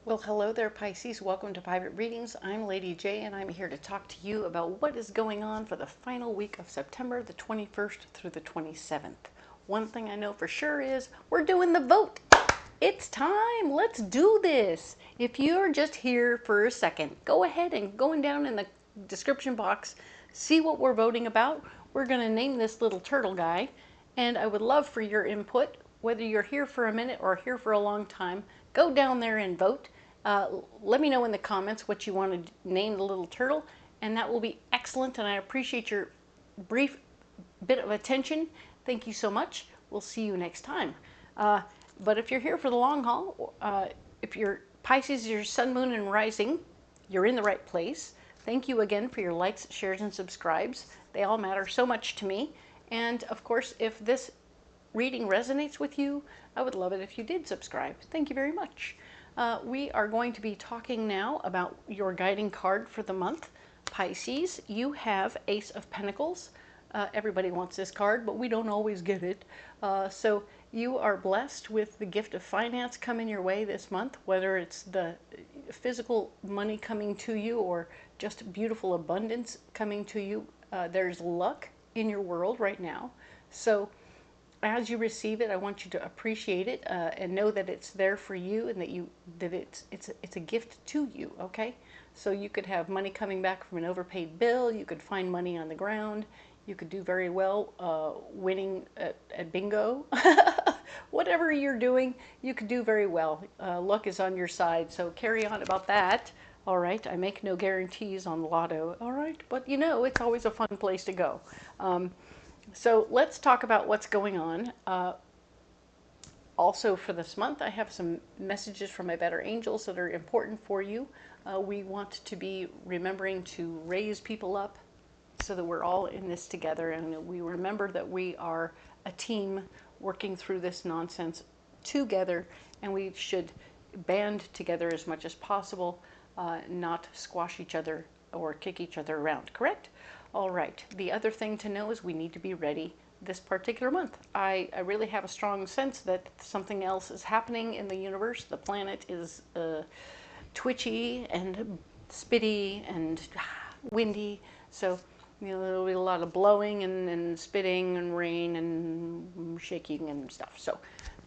Well, hello there, Pisces. Welcome to Private Readings. I'm Lady J, and I'm here to talk to you about what is going on for the final week of September, the 21st through the 27th. One thing I know for sure is we're doing the vote. It's time. Let's do this. If you're just here for a second, go ahead and going down in the description box, see what we're voting about. We're going to name this little turtle guy, and I would love for your input. Whether you're here for a minute or here for a long time, go down there and vote. Let me know in the comments what you want to name the little turtle, and that will be excellent, and I appreciate your brief bit of attention. Thank you so much. We'll see you next time. But if you're here for the long haul, if you're Pisces, your sun, moon, and rising, you're in the right place. Thank you again for your likes, shares, and subscribes. They all matter so much to me. And of course, if this reading resonates with you, I would love it if you did subscribe. Thank you very much. We are going to be talking now about your guiding card for the month. Pisces, you have Ace of Pentacles. Everybody wants this card, but we don't always get it. So you are blessed with the gift of finance coming your way this month, whether it's the physical money coming to you or just beautiful abundance coming to you. There's luck in your world right now. So as you receive it, I want you to appreciate it and know that it's there for you, and that it's a gift to you. Okay, so you could have money coming back from an overpaid bill. You could find money on the ground. You could do very well winning at bingo. Whatever you're doing, you could do very well. Luck is on your side, so carry on about that. All right, I make no guarantees on the lotto. All right, but you know it's always a fun place to go. So let's talk about what's going on. Also for this month, I have some messages from my better angels that are important for you. We want to be remembering to raise people up so that we're all in this together, and we remember that we are a team working through this nonsense together, and we should band together as much as possible, not squash each other or kick each other around, correct? All right, the other thing to know is we need to be ready this particular month. I really have a strong sense that something else is happening in the universe. The planet is twitchy and spitty and windy, so you know there'll be a lot of blowing and spitting and rain and shaking and stuff. So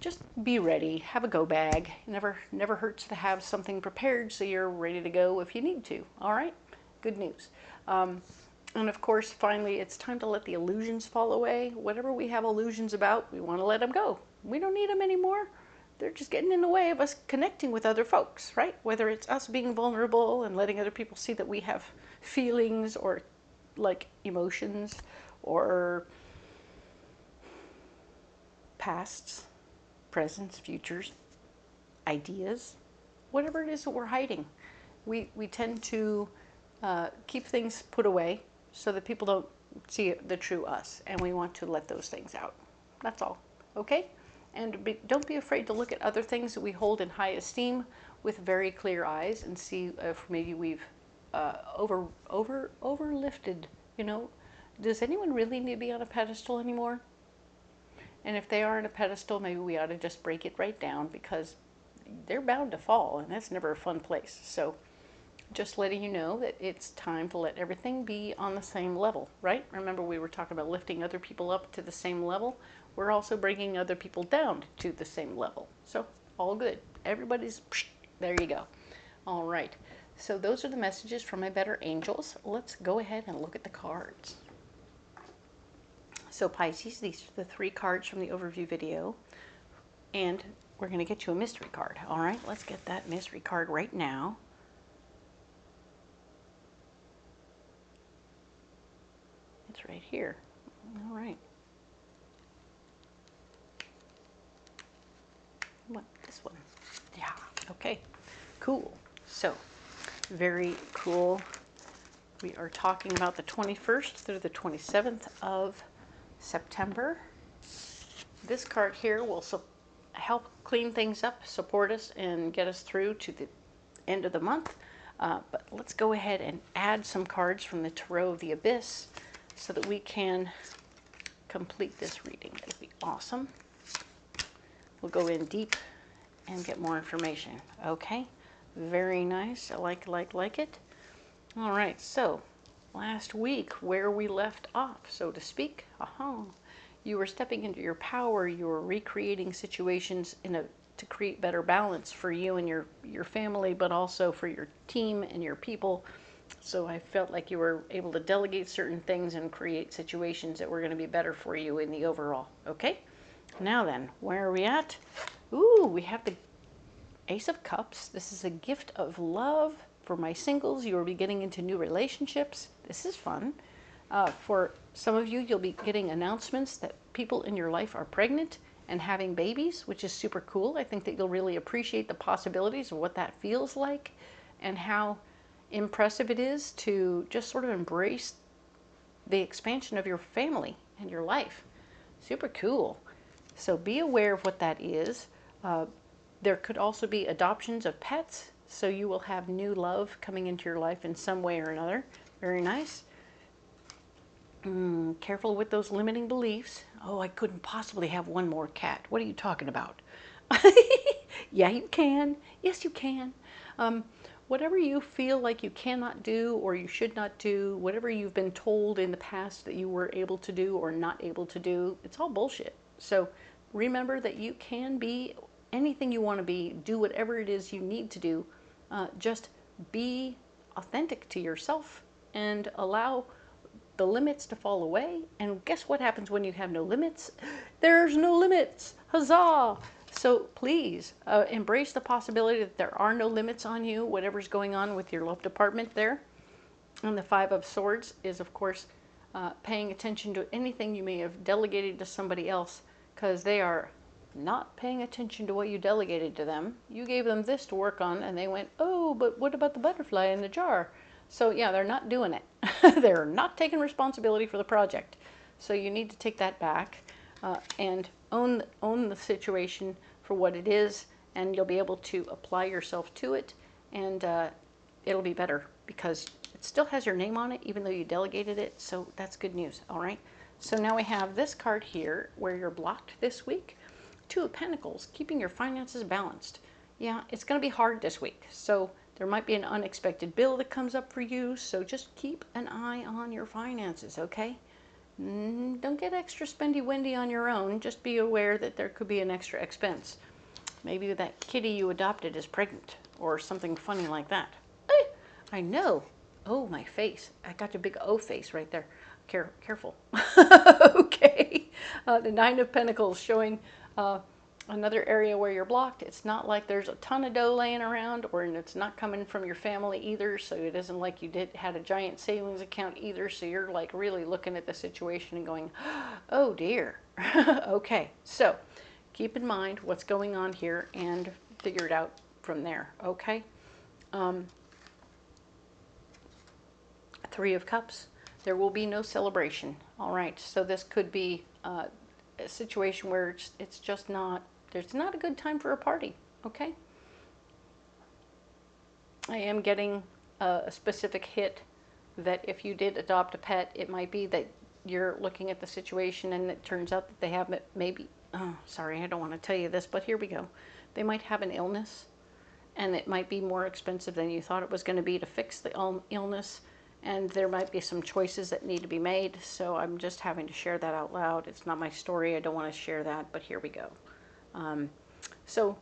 just be ready, have a go bag. Never hurts to have something prepared so you're ready to go if you need to. All right, good news. And of course, finally, it's time to let the illusions fall away. Whatever we have illusions about, we want to let them go. We don't need them anymore. They're just getting in the way of us connecting with other folks, right? Whether it's us being vulnerable and letting other people see that we have feelings or like emotions or pasts, presents, futures, ideas, whatever it is that we're hiding. We tend to keep things put away so that people don't see the true us, and we want to let those things out. That's all, okay? And don't be afraid to look at other things that we hold in high esteem with very clear eyes and see if maybe we've overlifted. You know, does anyone really need to be on a pedestal anymore? And if they are on a pedestal, maybe we ought to just break it right down, because they're bound to fall, and that's never a fun place. So just letting you know that it's time to let everything be on the same level, right? Remember, we were talking about lifting other people up to the same level. We're also bringing other people down to the same level. So all good. Everybody's, there you go. All right. So those are the messages from my better angels. Let's go ahead and look at the cards. So Pisces, these are the 3 cards from the overview video. And we're going to get you a mystery card. All right, let's get that mystery card right now. It's right here. All right. What, this one? Yeah, okay, cool. So, very cool. We are talking about the 21st through the 27th of September. This card here will help clean things up, support us, and get us through to the end of the month. But let's go ahead and add some cards from the Tarot of the Abyss so that we can complete this reading. It'll be awesome. We'll go in deep and get more information. Okay, Very nice. I like it. All right, so last week where we left off, so to speak, you were stepping into your power. You were recreating situations to create better balance for you and your family, but also for your team and your people. So I felt like you were able to delegate certain things and create situations that were going to be better for you in the overall. Okay, now then, where are we at? Ooh, we have the Ace of Cups. This is a gift of love for my singles. You will be getting into new relationships. This is fun. For some of you, you'll be getting announcements that people in your life are pregnant and having babies, which is super cool. I think that you'll really appreciate the possibilities of what that feels like and how impressive it is to just sort of embrace the expansion of your family and your life. Super cool. So be aware of what that is. There could also be adoptions of pets, so you will have new love coming into your life in some way or another. Very nice. Careful with those limiting beliefs. Oh, I couldn't possibly have one more cat. What are you talking about? Yeah, you can. Yes, you can. Whatever you feel like you cannot do or you should not do, whatever you've been told in the past that you were able to do or not able to do, it's all bullshit. So remember that you can be anything you want to be, do whatever it is you need to do. Just be authentic to yourself and allow the limits to fall away. And guess what happens when you have no limits? There's no limits. Huzzah! So please embrace the possibility that there are no limits on you, whatever's going on with your love department there. And the Five of Swords is, of course, paying attention to anything you may have delegated to somebody else, because they are not paying attention to what you delegated to them. You gave them this to work on, and they went, oh, but what about the butterfly in the jar? So yeah, they're not doing it. They're not taking responsibility for the project. So you need to take that back and own the situation for what it is, and you'll be able to apply yourself to it, and it'll be better because it still has your name on it, even though you delegated it. So that's good news. All right. So now we have this card here where you're blocked this week. Two of Pentacles, keeping your finances balanced. Yeah, it's going to be hard this week. So there might be an unexpected bill that comes up for you. So just keep an eye on your finances, okay? Don't get extra spendy-windy on your own. Just be aware that there could be an extra expense. Maybe that kitty you adopted is pregnant or something funny like that. I know. Oh, my face. I got a big O face right there. Careful. Okay. The Nine of Pentacles showing another area where you're blocked. It's not like there's a ton of dough laying around, or it's not coming from your family either. So it isn't like you had a giant savings account either. So you're like really looking at the situation and going, oh dear. Okay. So keep in mind what's going on here and figure it out from there. Okay. Three of Cups. There will be no celebration. All right. So this could be a situation where it's just not, there's not a good time for a party. Okay. I am getting a specific hit that if you did adopt a pet, it might be that you're looking at the situation and it turns out that they have maybe, oh, sorry, I don't want to tell you this, but here we go. They might have an illness, and it might be more expensive than you thought it was going to be to fix the illness. And there might be some choices that need to be made. So I'm just having to share that out loud. It's not my story. I don't want to share that, but here we go. So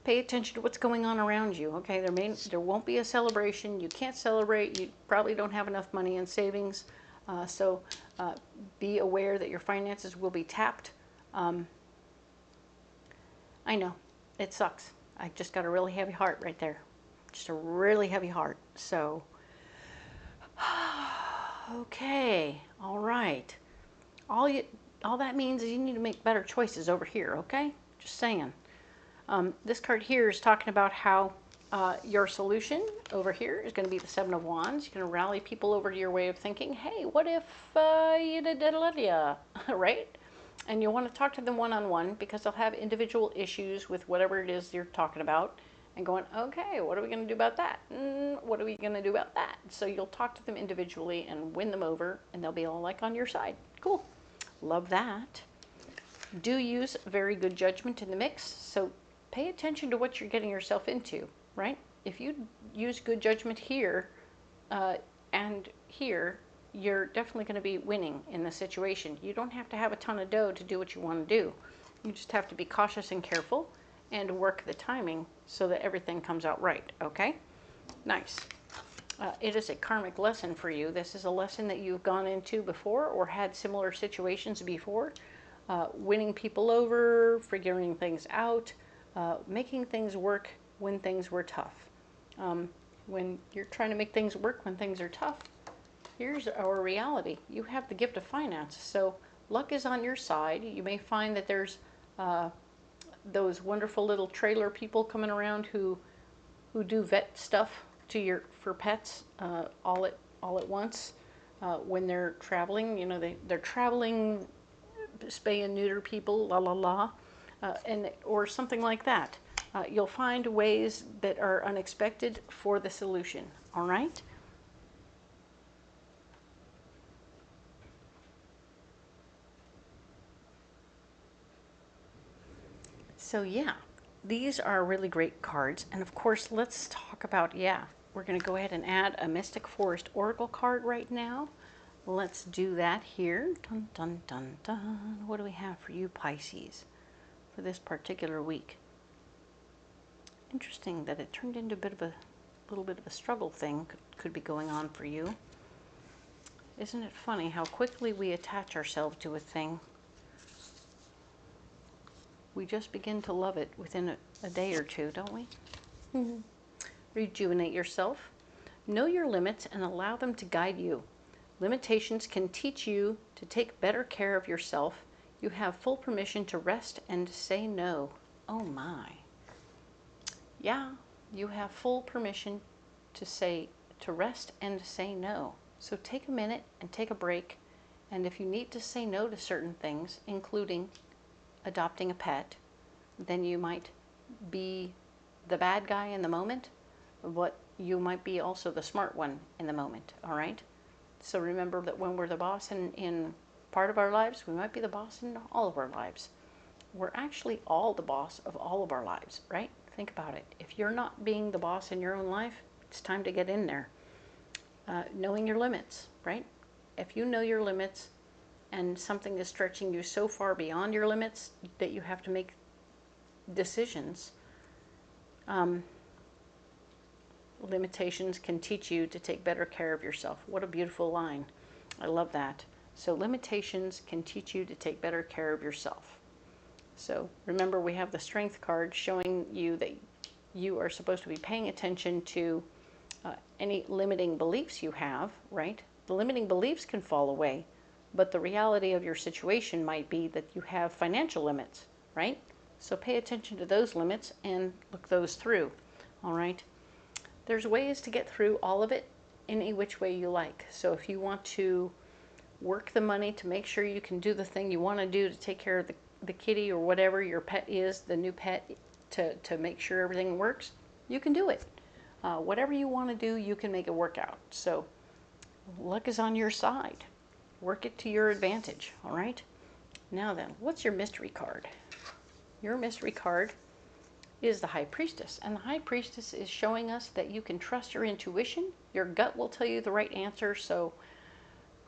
pay attention to what's going on around you. Okay, there won't be a celebration. You can't celebrate. You probably don't have enough money in savings. So be aware that your finances will be tapped. I know, it sucks. I just got a really heavy heart right there. Just a really heavy heart. So okay, all right. All that means is you need to make better choices over here, okay? Just saying. This card here is talking about how your solution over here is going to be the Seven of Wands. You're going to rally people over to your way of thinking. Hey, what if you did that, right? And you'll want to talk to them one-on-one because they'll have individual issues with whatever it is you're talking about. And going, okay, what are we going to do about that? What are we going to do about that? So you'll talk to them individually and win them over, and they'll be all like on your side. Cool. Love that. Do use very good judgment in the mix. So pay attention to what you're getting yourself into, right? if you use good judgment here and here, you're definitely going to be winning in the situation. You don't have to have a ton of dough to do what you want to do. You just have to be cautious and careful and work the timing so that everything comes out right, okay? Nice. It is a karmic lesson for you. This is a lesson that you've gone into before or had similar situations before. Winning people over, figuring things out, making things work when things were tough. When you're trying to make things work when things are tough, here's our reality. You have the gift of finance, so luck is on your side. You may find that there's those wonderful little trailer people coming around who do vet stuff for pets all at once when they're traveling. You know, they're traveling, spay and neuter people, la la la, or something like that. You'll find ways that are unexpected for the solution. All right. So yeah, these are really great cards. And of course, let's talk about, we're going to go ahead and add a Mystic Forest Oracle card right now. Let's do that here. Dun, dun, dun, dun. What do we have for you, Pisces, for this particular week? Interesting that it turned into a little bit of a struggle thing could be going on for you. Isn't it funny how quickly we attach ourselves to a thing? We just begin to love it within a day or two, don't we? Mm-hmm. Rejuvenate yourself. Know your limits and allow them to guide you. Limitations can teach you to take better care of yourself. You have full permission to rest and say no. Oh my. Yeah, you have full permission to rest and say no. So take a minute and take a break. And if you need to say no to certain things, including adopting a pet, then you might be the bad guy in the moment, but you might be also the smart one in the moment, all right? So remember that when we're the boss in part of our lives, we might be the boss in all of our lives. We're actually all the boss of all of our lives, right? Think about it. If you're not being the boss in your own life, it's time to get in there. Knowing your limits, right? If you know your limits and something is stretching you so far beyond your limits that you have to make decisions, limitations can teach you to take better care of yourself. What a beautiful line. I love that. So limitations can teach you to take better care of yourself. So remember, we have the Strength card showing you that you are supposed to be paying attention to any limiting beliefs you have, right? The limiting beliefs can fall away, but the reality of your situation might be that you have financial limits, right? So pay attention to those limits and look those through, all right? There's ways to get through all of it any which way you like. So if you want to work the money to make sure you can do the thing you want to do to take care of the kitty or whatever your pet is, the new pet, to make sure everything works, you can do it. Whatever you want to do, you can make it work out. So luck is on your side. Work it to your advantage, all right? Now then, what's your mystery card? Your mystery card is the High Priestess, and the High Priestess is showing us that you can trust your intuition. Your gut will tell you the right answer, so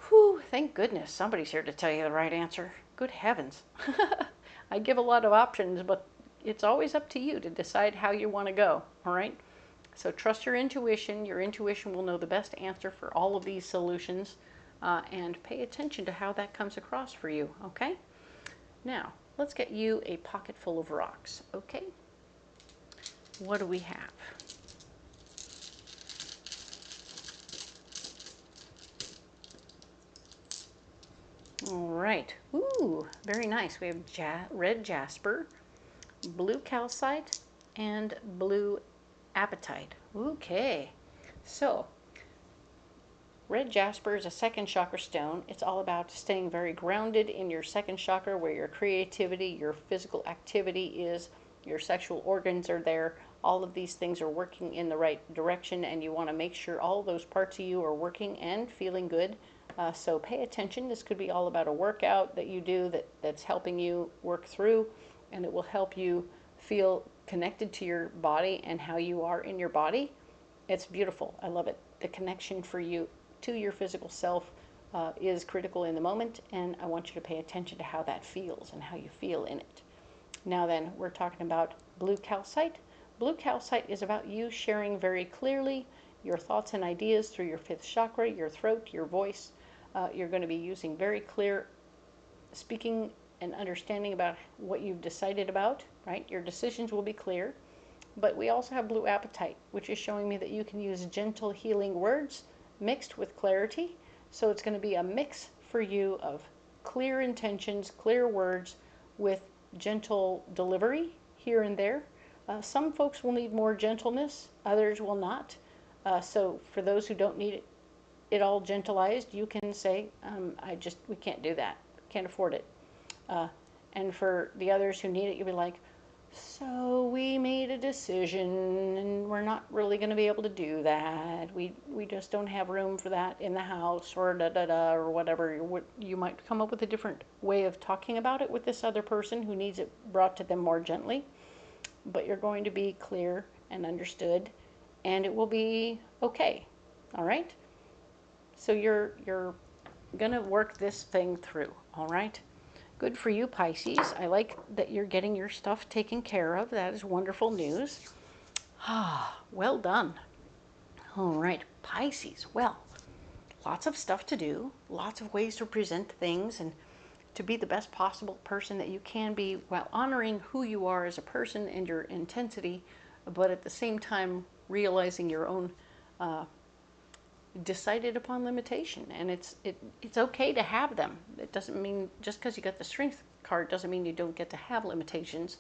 whew, thank goodness somebody's here to tell you the right answer. Good heavens. I give a lot of options, but it's always up to you to decide how you want to go, all right? So trust your intuition. Your intuition will know the best answer for all of these solutions, and pay attention to how that comes across for you, okay? Now, let's get you a pocket full of rocks, okay? What do we have? All right. Ooh, very nice. We have red jasper, blue calcite, and blue apatite. Okay. So, red jasper is a second chakra stone. It's all about staying very grounded in your second chakra, where your creativity, your physical activity is, your sexual organs are there. All of these things are working in the right direction, and you want to make sure all those parts of you are working and feeling good. So pay attention. This could be all about a workout that you do that's helping you work through, and it will help you feel connected to your body and how you are in your body. It's beautiful. I love it. The connection for you to your physical self is critical in the moment, and I want you to pay attention to how that feels and how you feel in it. Now then, we're talking about blue calcite. Blue calcite is about you sharing very clearly your thoughts and ideas through your fifth chakra, your throat, your voice. You're going to be using very clear speaking and understanding about what you've decided about, right? Your decisions will be clear. But we also have blue apatite, which is showing me that you can use gentle healing words mixed with clarity. So it's going to be a mix for you of clear intentions, clear words with gentle delivery here and there. Some folks will need more gentleness, others will not. So for those who don't need it all gentilized, you can say, we can't do that, can't afford it. And for the others who need it, you'll be like, so we made a decision and we're not really going to be able to do that. We just don't have room for that in the house, or da-da-da, or whatever. You might come up with a different way of talking about it with this other person who needs it brought to them more gently. But you're going to be clear and understood, and it will be okay. All right? So you're going to work this thing through. All right? Good for you, Pisces. I like that you're getting your stuff taken care of. That is wonderful news. Well done. All right, Pisces. Well, lots of stuff to do, lots of ways to present things and to be the best possible person that you can be while honoring who you are as a person and your intensity, but at the same time realizing your own decided upon limitation, and it's okay to have them. It doesn't mean just because you got the strength card doesn't mean you don't get to have limitations.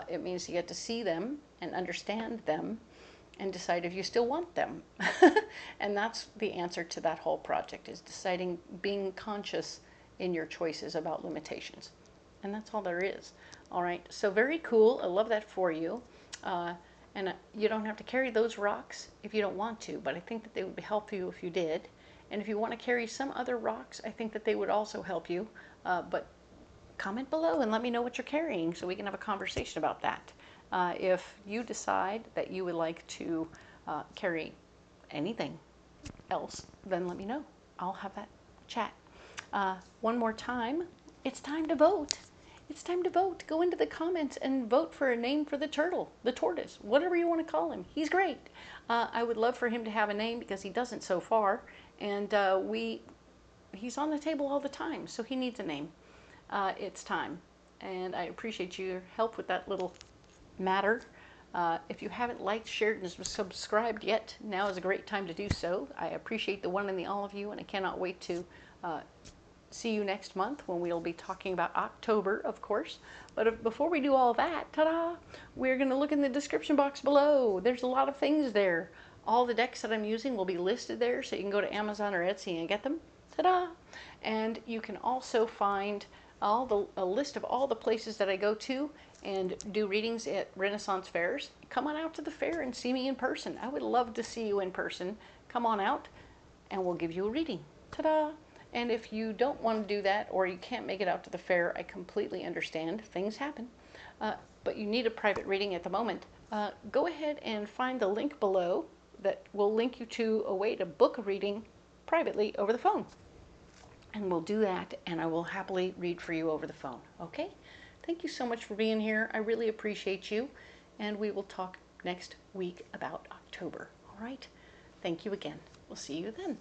It means you get to see them and understand them and decide if you still want them. And that's the answer to that whole project, is deciding, being conscious in your choices about limitations. And that's all there is. All right, so very cool. I love that for you. And you don't have to carry those rocks if you don't want to, but I think that they would help you if you did. And if you want to carry some other rocks, I think that they would also help you. But comment below and let me know what you're carrying so we can have a conversation about that. If you decide that you would like to carry anything else, then let me know. I'll have that chat. One more time, it's time to vote. It's time to vote. Go into the comments and vote for a name for the turtle, the tortoise, whatever you want to call him. He's great. I would love for him to have a name because he doesn't so far. And he's on the table all the time, so he needs a name. It's time. And I appreciate your help with that little matter. If you haven't liked, shared, and subscribed yet, now is a great time to do so. I appreciate the one and the all of you, and I cannot wait to see you next month when we'll be talking about October, of course. But before we do all that, ta-da, we're going to look in the description box below. There's a lot of things there. All the decks that I'm using will be listed there, so you can go to Amazon or Etsy and get them. Ta-da! And you can also find a list of all the places that I go to and do readings at Renaissance fairs. Come on out to the fair and see me in person. I would love to see you in person. Come on out and we'll give you a reading. Ta-da! And if you don't want to do that, or you can't make it out to the fair, I completely understand. Things happen. But you need a private reading at the moment. Go ahead and find the link below that will link you to a way to book a reading privately over the phone. And we'll do that, and I will happily read for you over the phone. Okay? Thank you so much for being here. I really appreciate you. And we will talk next week about October. All right? Thank you again. We'll see you then.